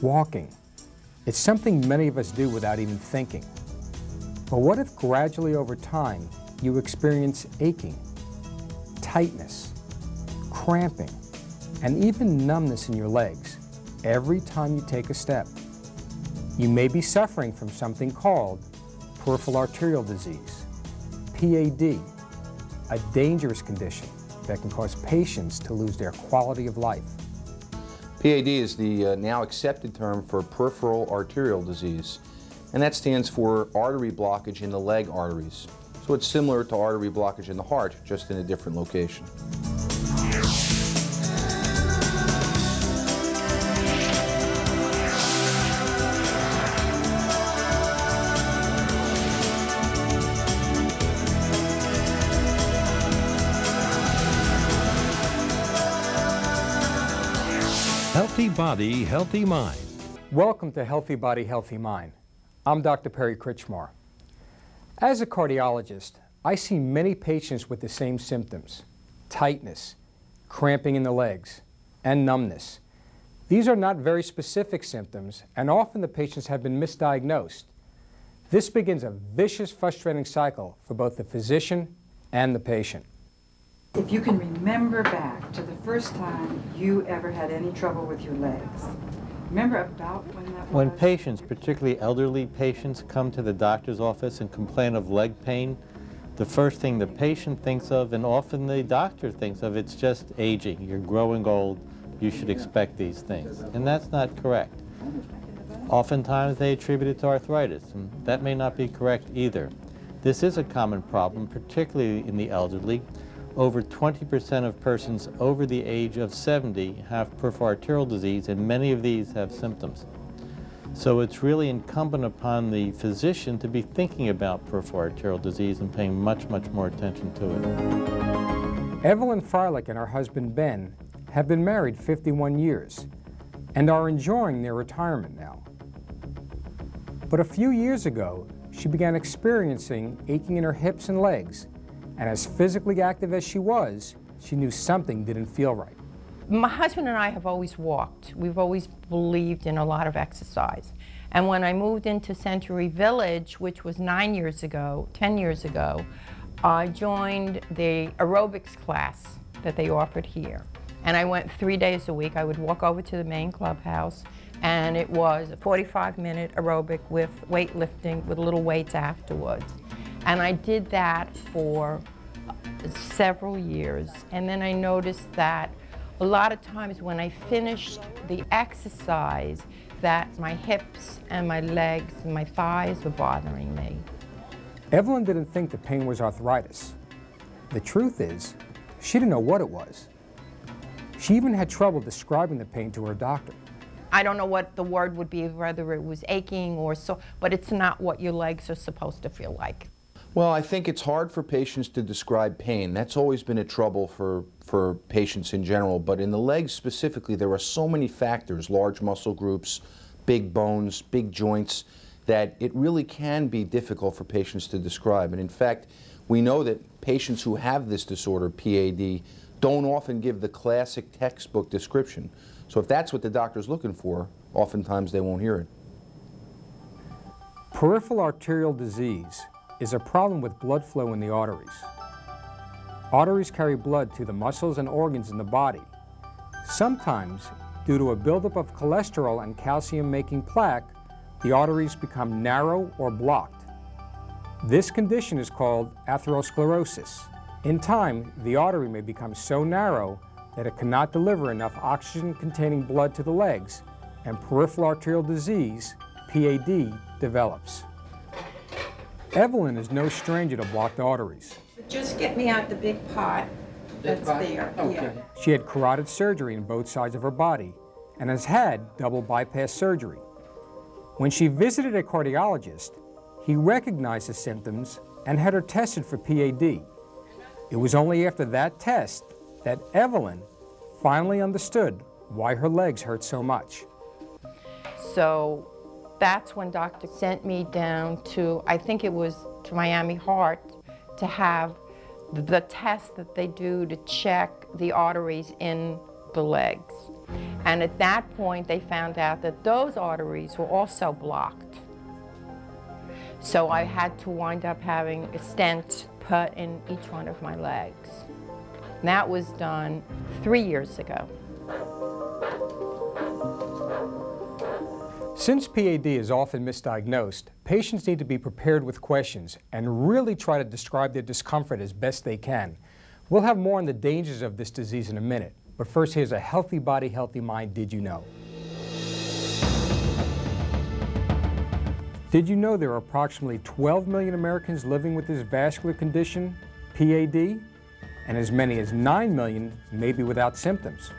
Walking. It's something many of us do without even thinking. But what if gradually over time you experience aching, tightness, cramping, and even numbness in your legs every time you take a step? You may be suffering from something called peripheral arterial disease, PAD, a dangerous condition that can cause patients to lose their quality of life. PAD is the now accepted term for peripheral arterial disease, and that stands for artery blockage in the leg arteries. So it's similar to artery blockage in the heart, just in a different location. Healthy body, healthy mind. Welcome to Healthy Body, Healthy Mind. I'm Dr. Perry Critchmore. As a cardiologist, I see many patients with the same symptoms: tightness, cramping in the legs, and numbness. These are not very specific symptoms, and often the patients have been misdiagnosed. This begins a vicious, frustrating cycle for both the physician and the patient. If you can remember back to the first time you ever had any trouble with your legs, remember about when that was? When patients, particularly elderly patients, come to the doctor's office and complain of leg pain, the first thing the patient thinks of, and often the doctor thinks of, it's just aging. You're growing old. You should expect these things. And that's not correct. Oftentimes they attribute it to arthritis, and that may not be correct either. This is a common problem, particularly in the elderly. Over 20% of persons over the age of 70 have peripheral arterial disease, and many of these have symptoms. So it's really incumbent upon the physician to be thinking about peripheral arterial disease and paying much, much more attention to it. Evelyn Freilich and her husband Ben have been married 51 years and are enjoying their retirement now. But a few years ago, she began experiencing aching in her hips and legs, and as physically active as she was, she knew something didn't feel right. My husband and I have always walked. We've always believed in a lot of exercise. And when I moved into Century Village, which was 10 years ago, I joined the aerobics class that they offered here. And I went 3 days a week. I would walk over to the main clubhouse, and it was a 45-minute aerobic with weightlifting, with little weights afterwards. And I did that for several years. And then I noticed that a lot of times when I finished the exercise, that my hips and my legs and my thighs were bothering me. Evelyn didn't think the pain was arthritis. The truth is, she didn't know what it was. She even had trouble describing the pain to her doctor. I don't know what the word would be, whether it was aching or so, but it's not what your legs are supposed to feel like. Well, I think it's hard for patients to describe pain. That's always been a trouble for patients in general, but in the legs specifically, there are so many factors, large muscle groups, big bones, big joints, that it really can be difficult for patients to describe. And in fact, we know that patients who have this disorder, PAD, don't often give the classic textbook description. So if that's what the doctor's looking for, oftentimes they won't hear it. Peripheral arterial disease is a problem with blood flow in the arteries. Arteries carry blood to the muscles and organs in the body. Sometimes, due to a buildup of cholesterol and calcium-making plaque, the arteries become narrow or blocked. This condition is called atherosclerosis. In time, the artery may become so narrow that it cannot deliver enough oxygen-containing blood to the legs, and peripheral arterial disease, PAD, develops. Evelyn is no stranger to blocked arteries. Just get me out the big pot that's there. Okay. Yeah. She had carotid surgery in both sides of her body and has had double bypass surgery. When she visited a cardiologist, he recognized the symptoms and had her tested for PAD. It was only after that test that Evelyn finally understood why her legs hurt so much. So that's when doctor sent me down to, I think it was to Miami Heart, to have the test that they do to check the arteries in the legs. And at that point, they found out that those arteries were also blocked. So I had to wind up having a stent put in each one of my legs. And that was done 3 years ago. Since PAD is often misdiagnosed, patients need to be prepared with questions and really try to describe their discomfort as best they can. We'll have more on the dangers of this disease in a minute, but first here's a healthy body, healthy mind, did you know? Did you know there are approximately 12 million Americans living with this vascular condition, PAD, and as many as 9 million may be without symptoms?